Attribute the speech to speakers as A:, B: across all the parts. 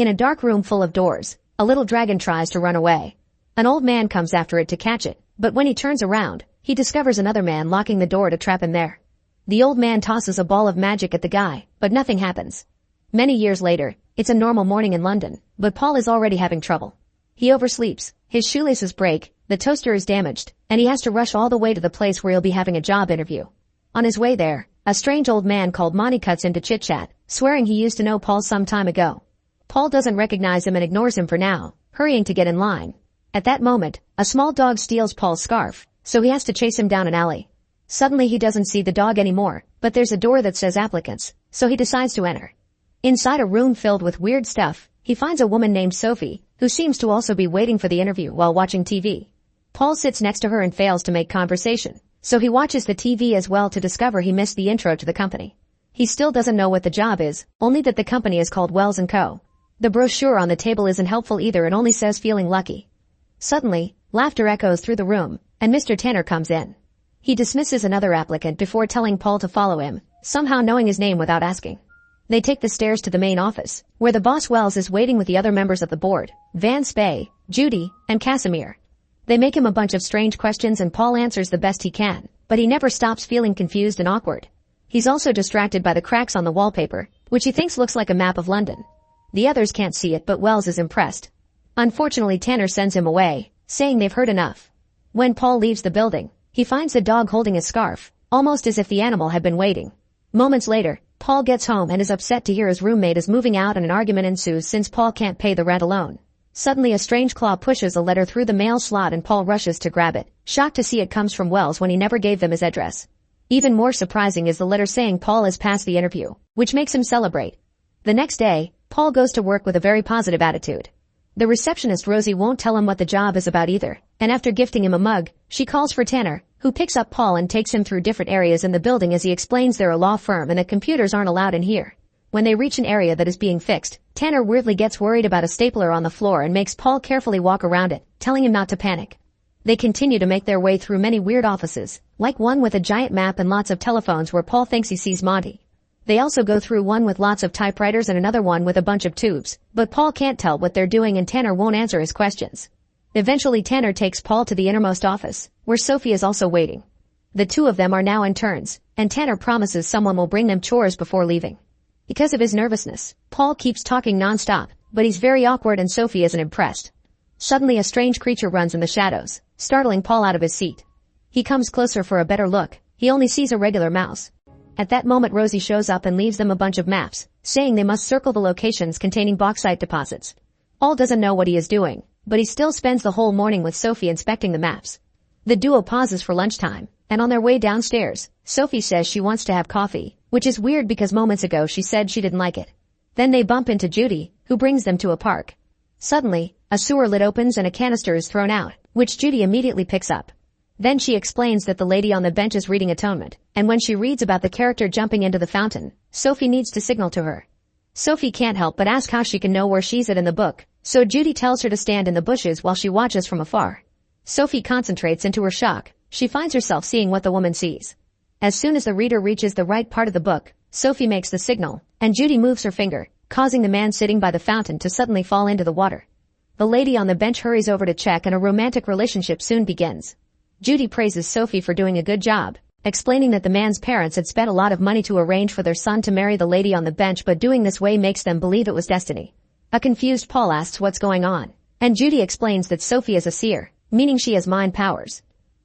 A: In a dark room full of doors, a little dragon tries to run away. An old man comes after it to catch it, but when he turns around, he discovers another man locking the door to trap him there. The old man tosses a ball of magic at the guy, but nothing happens. Many years later, it's a normal morning in London, but Paul is already having trouble. He oversleeps, his shoelaces break, the toaster is damaged, and he has to rush all the way to the place where he'll be having a job interview. On his way there, a strange old man called Monty cuts into chit-chat, swearing he used to know Paul some time ago. Paul doesn't recognize him and ignores him for now, hurrying to get in line. At that moment, a small dog steals Paul's scarf, so he has to chase him down an alley. Suddenly he doesn't see the dog anymore, but there's a door that says applicants, so he decides to enter. Inside a room filled with weird stuff, he finds a woman named Sophie, who seems to also be waiting for the interview while watching TV. Paul sits next to her and fails to make conversation, so he watches the TV as well to discover he missed the intro to the company. He still doesn't know what the job is, only that the company is called Wells & Co. The brochure on the table isn't helpful either and only says feeling lucky. Suddenly, laughter echoes through the room, and Mr. Tanner comes in. He dismisses another applicant before telling Paul to follow him, somehow knowing his name without asking. They take the stairs to the main office, where the boss Wells is waiting with the other members of the board, Van Spey, Judy, and Casimir. They make him a bunch of strange questions and Paul answers the best he can, but he never stops feeling confused and awkward. He's also distracted by the cracks on the wallpaper, which he thinks looks like a map of London. The others can't see it, but Wells is impressed. Unfortunately, Tanner sends him away, saying they've heard enough. When Paul leaves the building, he finds the dog holding a scarf, almost as if the animal had been waiting. Moments later, Paul gets home and is upset to hear his roommate is moving out and an argument ensues since Paul can't pay the rent alone. Suddenly a strange claw pushes a letter through the mail slot and Paul rushes to grab it, shocked to see it comes from Wells when he never gave them his address. Even more surprising is the letter saying Paul has passed the interview, which makes him celebrate. The next day, Paul goes to work with a very positive attitude. The receptionist Rosie won't tell him what the job is about either, and after gifting him a mug, she calls for Tanner, who picks up Paul and takes him through different areas in the building as he explains they're a law firm and that computers aren't allowed in here. When they reach an area that is being fixed, Tanner weirdly gets worried about a stapler on the floor and makes Paul carefully walk around it, telling him not to panic. They continue to make their way through many weird offices, like one with a giant map and lots of telephones where Paul thinks he sees Monty. They also go through one with lots of typewriters and another one with a bunch of tubes, but Paul can't tell what they're doing and Tanner won't answer his questions. Eventually Tanner takes Paul to the innermost office, where Sophie is also waiting. The two of them are now in turns, and Tanner promises someone will bring them chores before leaving. Because of his nervousness, Paul keeps talking non-stop, but he's very awkward and Sophie isn't impressed. Suddenly a strange creature runs in the shadows, startling Paul out of his seat. He comes closer for a better look. He only sees a regular mouse. At that moment Rosie shows up and leaves them a bunch of maps, saying they must circle the locations containing bauxite deposits. Paul doesn't know what he is doing, but he still spends the whole morning with Sophie inspecting the maps. The duo pauses for lunchtime, and on their way downstairs, Sophie says she wants to have coffee, which is weird because moments ago she said she didn't like it. Then they bump into Judy, who brings them to a park. Suddenly, a sewer lid opens and a canister is thrown out, which Judy immediately picks up. Then she explains that the lady on the bench is reading Atonement, and when she reads about the character jumping into the fountain, Sophie needs to signal to her. Sophie can't help but ask how she can know where she's at in the book, so Judy tells her to stand in the bushes while she watches from afar. Sophie concentrates and to her shock, she finds herself seeing what the woman sees. As soon as the reader reaches the right part of the book, Sophie makes the signal, and Judy moves her finger, causing the man sitting by the fountain to suddenly fall into the water. The lady on the bench hurries over to check and a romantic relationship soon begins. Judy praises Sophie for doing a good job, explaining that the man's parents had spent a lot of money to arrange for their son to marry the lady on the bench, but doing this way makes them believe it was destiny. A confused Paul asks what's going on, and Judy explains that Sophie is a seer, meaning she has mind powers.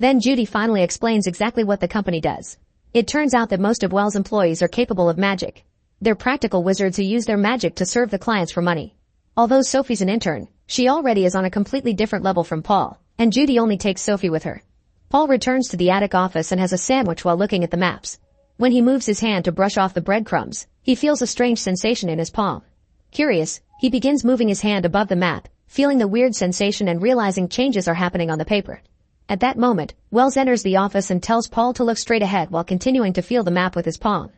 A: Then Judy finally explains exactly what the company does. It turns out that most of Wells' employees are capable of magic. They're practical wizards who use their magic to serve the clients for money. Although Sophie's an intern, she already is on a completely different level from Paul, and Judy only takes Sophie with her. Paul returns to the attic office and has a sandwich while looking at the maps. When he moves his hand to brush off the breadcrumbs, he feels a strange sensation in his palm. Curious, he begins moving his hand above the map, feeling the weird sensation and realizing changes are happening on the paper. At that moment, Wells enters the office and tells Paul to look straight ahead while continuing to feel the map with his palm.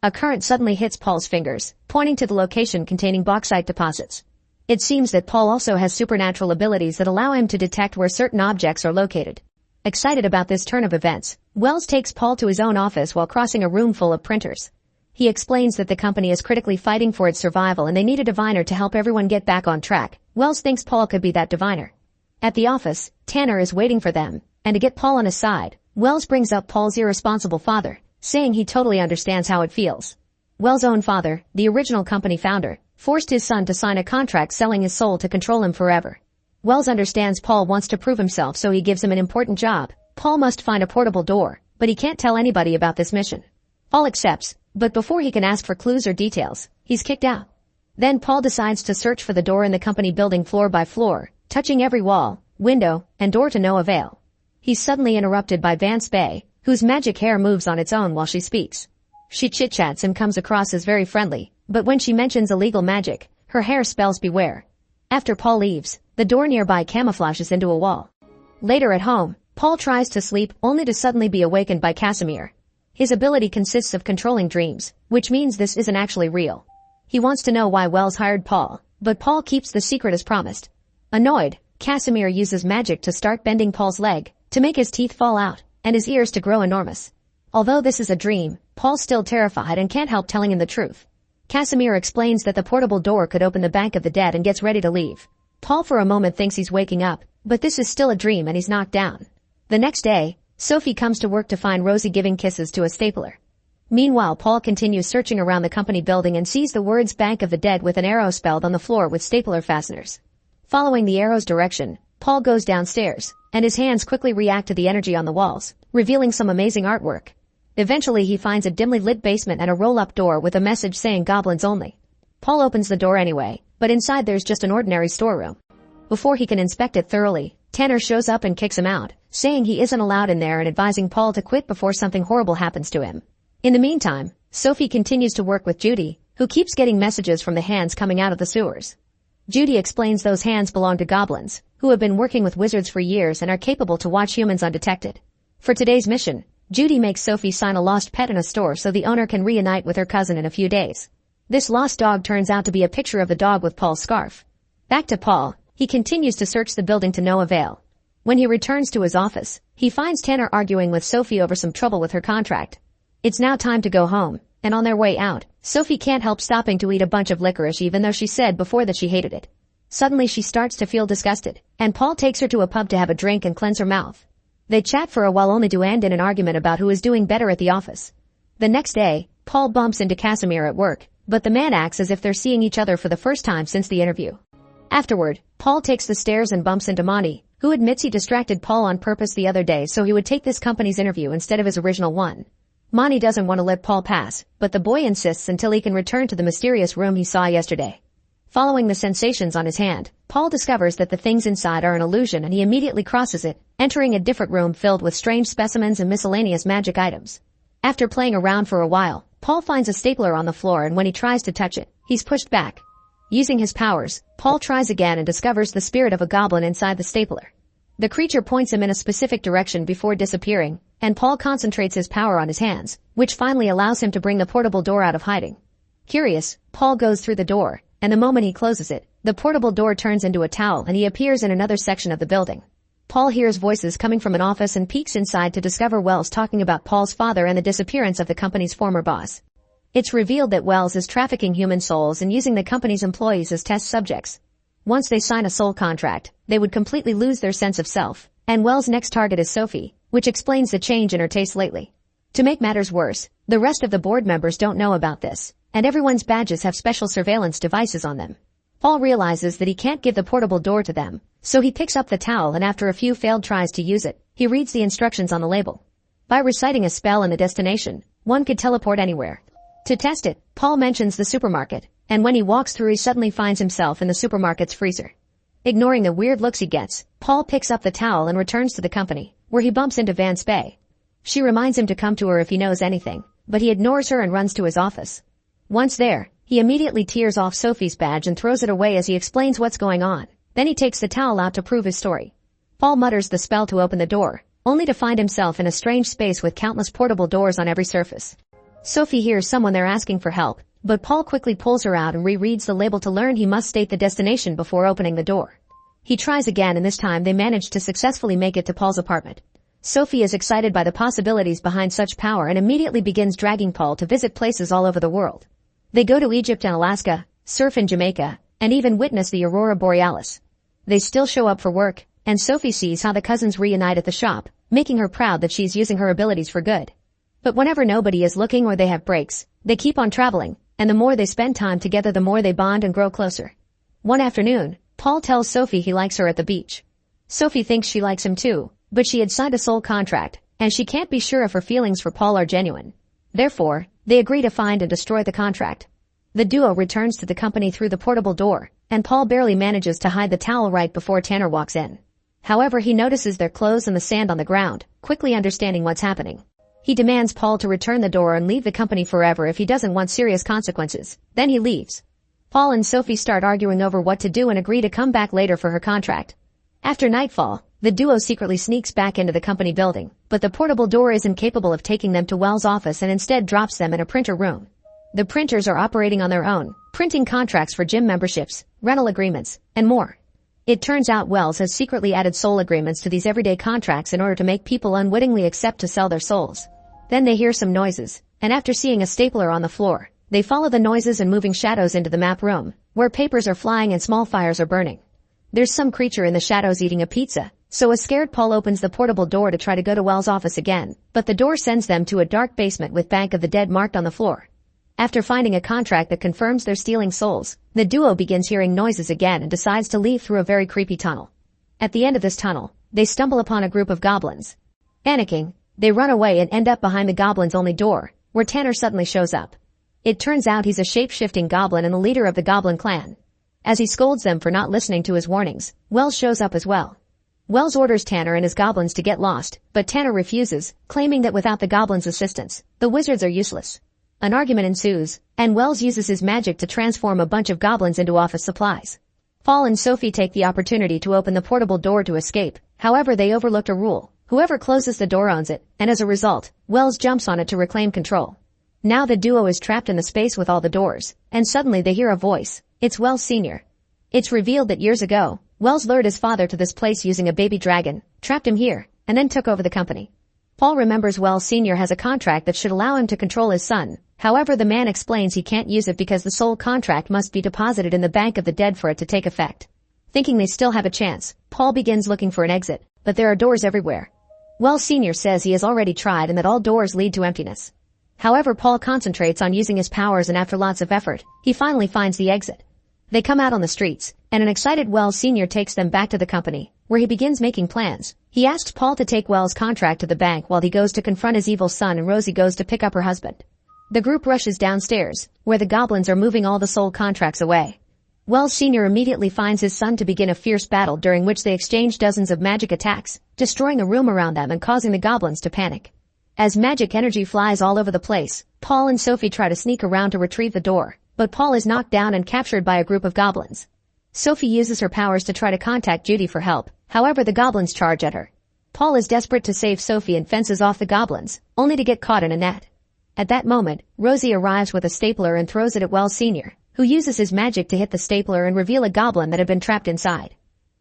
A: A current suddenly hits Paul's fingers, pointing to the location containing bauxite deposits. It seems that Paul also has supernatural abilities that allow him to detect where certain objects are located. Excited about this turn of events, Wells takes Paul to his own office while crossing a room full of printers. He explains that the company is critically fighting for its survival and they need a diviner to help everyone get back on track. Wells thinks Paul could be that diviner. At the office, Tanner is waiting for them, and to get Paul on his side, Wells brings up Paul's irresponsible father, saying he totally understands how it feels. Wells' own father, the original company founder, forced his son to sign a contract selling his soul to control him forever. Wells understands Paul wants to prove himself, so he gives him an important job. Paul must find a portable door, but he can't tell anybody about this mission. Paul accepts, but before he can ask for clues or details, he's kicked out. Then Paul decides to search for the door in the company building floor by floor, touching every wall, window, and door to no avail. He's suddenly interrupted by Vance Bay, whose magic hair moves on its own while she speaks. She chit-chats and comes across as very friendly, but when she mentions illegal magic, her hair spells beware. After Paul leaves, the door nearby camouflages into a wall. Later at home, Paul tries to sleep only to suddenly be awakened by Casimir. His ability consists of controlling dreams, which means this isn't actually real. He wants to know why Wells hired Paul, but Paul keeps the secret as promised. Annoyed, Casimir uses magic to start bending Paul's leg, to make his teeth fall out, and his ears to grow enormous. Although this is a dream, Paul's still terrified and can't help telling him the truth. Casimir explains that the portable door could open the Bank of the Dead and gets ready to leave. Paul for a moment thinks he's waking up, but this is still a dream and he's knocked down. The next day, Sophie comes to work to find Rosie giving kisses to a stapler. Meanwhile, Paul continues searching around the company building and sees the words Bank of the Dead with an arrow spelled on the floor with stapler fasteners. Following the arrow's direction, Paul goes downstairs, and his hands quickly react to the energy on the walls, revealing some amazing artwork. Eventually he finds a dimly lit basement and a roll-up door with a message saying goblins only. Paul opens the door anyway, but inside there's just an ordinary storeroom. Before he can inspect it thoroughly, Tanner shows up and kicks him out, saying he isn't allowed in there and advising Paul to quit before something horrible happens to him. In the meantime, Sophie continues to work with Judy, who keeps getting messages from the hands coming out of the sewers. Judy explains those hands belong to goblins, who have been working with wizards for years and are capable to watch humans undetected. For today's mission, Judy makes Sophie sign a lost pet in a store so the owner can reunite with her cousin in a few days. This lost dog turns out to be a picture of the dog with Paul's scarf. Back to Paul, he continues to search the building to no avail. When he returns to his office, he finds Tanner arguing with Sophie over some trouble with her contract. It's now time to go home, and on their way out, Sophie can't help stopping to eat a bunch of licorice even though she said before that she hated it. Suddenly she starts to feel disgusted, and Paul takes her to a pub to have a drink and cleanse her mouth. They chat for a while only to end in an argument about who is doing better at the office. The next day, Paul bumps into Casimir at work, but the man acts as if they're seeing each other for the first time since the interview. Afterward, Paul takes the stairs and bumps into Monty, who admits he distracted Paul on purpose the other day so he would take this company's interview instead of his original one. Monty doesn't want to let Paul pass, but the boy insists until he can return to the mysterious room he saw yesterday. Following the sensations on his hand, Paul discovers that the things inside are an illusion and he immediately crosses it, entering a different room filled with strange specimens and miscellaneous magic items. After playing around for a while, Paul finds a stapler on the floor and when he tries to touch it, he's pushed back. Using his powers, Paul tries again and discovers the spirit of a goblin inside the stapler. The creature points him in a specific direction before disappearing, and Paul concentrates his power on his hands, which finally allows him to bring the portable door out of hiding. Curious, Paul goes through the door, and the moment he closes it, the portable door turns into a towel and he appears in another section of the building. Paul hears voices coming from an office and peeks inside to discover Wells talking about Paul's father and the disappearance of the company's former boss. It's revealed that Wells is trafficking human souls and using the company's employees as test subjects. Once they sign a soul contract, they would completely lose their sense of self, and Wells' next target is Sophie, which explains the change in her taste lately. To make matters worse, the rest of the board members don't know about this, and everyone's badges have special surveillance devices on them. Paul realizes that he can't give the portable door to them, so he picks up the towel and after a few failed tries to use it, he reads the instructions on the label. By reciting a spell and a destination, one could teleport anywhere. To test it, Paul mentions the supermarket, and when he walks through he suddenly finds himself in the supermarket's freezer. Ignoring the weird looks he gets, Paul picks up the towel and returns to the company, where he bumps into Vance Bay. She reminds him to come to her if he knows anything, but he ignores her and runs to his office. Once there, he immediately tears off Sophie's badge and throws it away as he explains what's going on. Then he takes the towel out to prove his story. Paul mutters the spell to open the door, only to find himself in a strange space with countless portable doors on every surface. Sophie hears someone there asking for help, but Paul quickly pulls her out and rereads the label to learn he must state the destination before opening the door. He tries again and this time they manage to successfully make it to Paul's apartment. Sophie is excited by the possibilities behind such power and immediately begins dragging Paul to visit places all over the world. They go to Egypt and Alaska, surf in Jamaica, and even witness the aurora borealis. They still show up for work, and Sophie sees how the cousins reunite at the shop, making her proud that she's using her abilities for good. But whenever nobody is looking or they have breaks, they keep on traveling, and the more they spend time together the more they bond and grow closer. One afternoon, Paul tells Sophie he likes her at the beach. Sophie thinks she likes him too, but she had signed a soul contract, and she can't be sure if her feelings for Paul are genuine. Therefore, they agree to find and destroy the contract. The duo returns to the company through the portable door, and Paul barely manages to hide the towel right before Tanner walks in. However, he notices their clothes and the sand on the ground, quickly understanding what's happening. He demands Paul to return the door and leave the company forever if he doesn't want serious consequences. Then he leaves. Paul and Sophie start arguing over what to do and agree to come back later for her contract. After nightfall, the duo secretly sneaks back into the company building, but the portable door is incapable of taking them to Wells' office and instead drops them in a printer room. The printers are operating on their own, printing contracts for gym memberships, rental agreements, and more. It turns out Wells has secretly added soul agreements to these everyday contracts in order to make people unwittingly accept to sell their souls. Then they hear some noises, and after seeing a stapler on the floor, they follow the noises and moving shadows into the map room, where papers are flying and small fires are burning. There's some creature in the shadows eating a pizza, so a scared Paul opens the portable door to try to go to Wells' office again, but the door sends them to a dark basement with Bank of the Dead marked on the floor. After finding a contract that confirms they're stealing souls, the duo begins hearing noises again and decides to leave through a very creepy tunnel. At the end of this tunnel, they stumble upon a group of goblins. Panicking, they run away and end up behind the goblins' only door, where Tanner suddenly shows up. It turns out he's a shape-shifting goblin and the leader of the goblin clan. As he scolds them for not listening to his warnings, Wells shows up as well. Wells orders Tanner and his goblins to get lost, but Tanner refuses, claiming that without the goblins' assistance, the wizards are useless. An argument ensues, and Wells uses his magic to transform a bunch of goblins into office supplies. Paul and Sophie take the opportunity to open the portable door to escape, however they overlooked a rule. Whoever closes the door owns it, and as a result, Wells jumps on it to reclaim control. Now the duo is trapped in the space with all the doors, and suddenly they hear a voice. It's Wells Sr. It's revealed that years ago, Wells lured his father to this place using a baby dragon, trapped him here, and then took over the company. Paul remembers Wells Sr. has a contract that should allow him to control his son. However, the man explains he can't use it because the soul contract must be deposited in the Bank of the Dead for it to take effect. Thinking they still have a chance, Paul begins looking for an exit, but there are doors everywhere. Wells Sr. says he has already tried and that all doors lead to emptiness. However, Paul concentrates on using his powers and after lots of effort, he finally finds the exit. They come out on the streets, and an excited Wells Sr. takes them back to the company, where he begins making plans. He asks Paul to take Wells' contract to the bank while he goes to confront his evil son and Rosie goes to pick up her husband. The group rushes downstairs, where the goblins are moving all the soul contracts away. Wells Sr. immediately finds his son to begin a fierce battle during which they exchange dozens of magic attacks, destroying a room around them and causing the goblins to panic. As magic energy flies all over the place, Paul and Sophie try to sneak around to retrieve the door, but Paul is knocked down and captured by a group of goblins. Sophie uses her powers to try to contact Judy for help, however the goblins charge at her. Paul is desperate to save Sophie and fences off the goblins, only to get caught in a net. At that moment, Rosie arrives with a stapler and throws it at Wells Sr., who uses his magic to hit the stapler and reveal a goblin that had been trapped inside.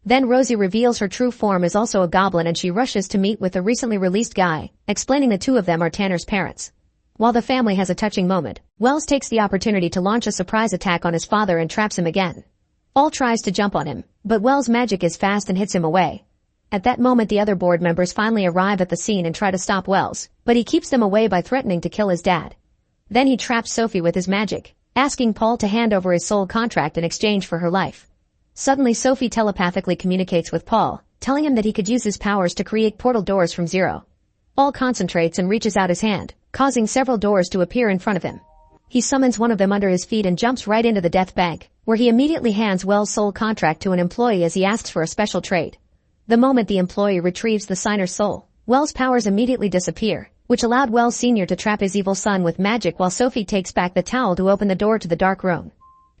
A: Then Rosie reveals her true form is also a goblin and she rushes to meet with the recently released guy, explaining the two of them are Tanner's parents. While the family has a touching moment, Wells takes the opportunity to launch a surprise attack on his father and traps him again. Paul tries to jump on him, but Wells' magic is fast and hits him away. At that moment the other board members finally arrive at the scene and try to stop Wells, but he keeps them away by threatening to kill his dad. Then he traps Sophie with his magic, asking Paul to hand over his soul contract in exchange for her life. Suddenly Sophie telepathically communicates with Paul, telling him that he could use his powers to create portal doors from zero. Paul concentrates and reaches out his hand, causing several doors to appear in front of him. He summons one of them under his feet and jumps right into the death bank, where he immediately hands Wells' soul contract to an employee as he asks for a special trade. The moment the employee retrieves the signer's soul, Wells' powers immediately disappear, which allowed Wells Sr. to trap his evil son with magic while Sophie takes back the towel to open the door to the dark room.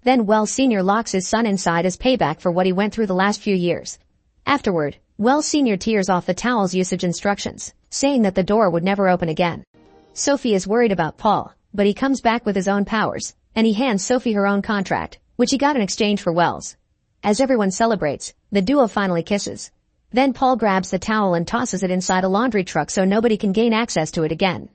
A: Then Wells Sr. locks his son inside as payback for what he went through the last few years. Afterward, Wells Sr. tears off the towel's usage instructions, saying that the door would never open again. Sophie is worried about Paul, but he comes back with his own powers, and he hands Sophie her own contract, which he got in exchange for Wells. As everyone celebrates, the duo finally kisses. Then Paul grabs the towel and tosses it inside a laundry truck so nobody can gain access to it again.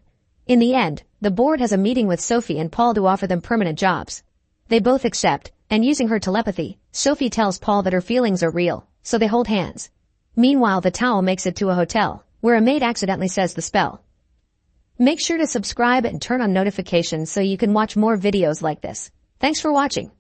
A: In the end, the board has a meeting with Sophie and Paul to offer them permanent jobs. They both accept, and using her telepathy, Sophie tells Paul that her feelings are real, so they hold hands. Meanwhile, the towel makes it to a hotel, where a maid accidentally says the spell. Make sure to subscribe and turn on notifications so you can watch more videos like this. Thanks for watching.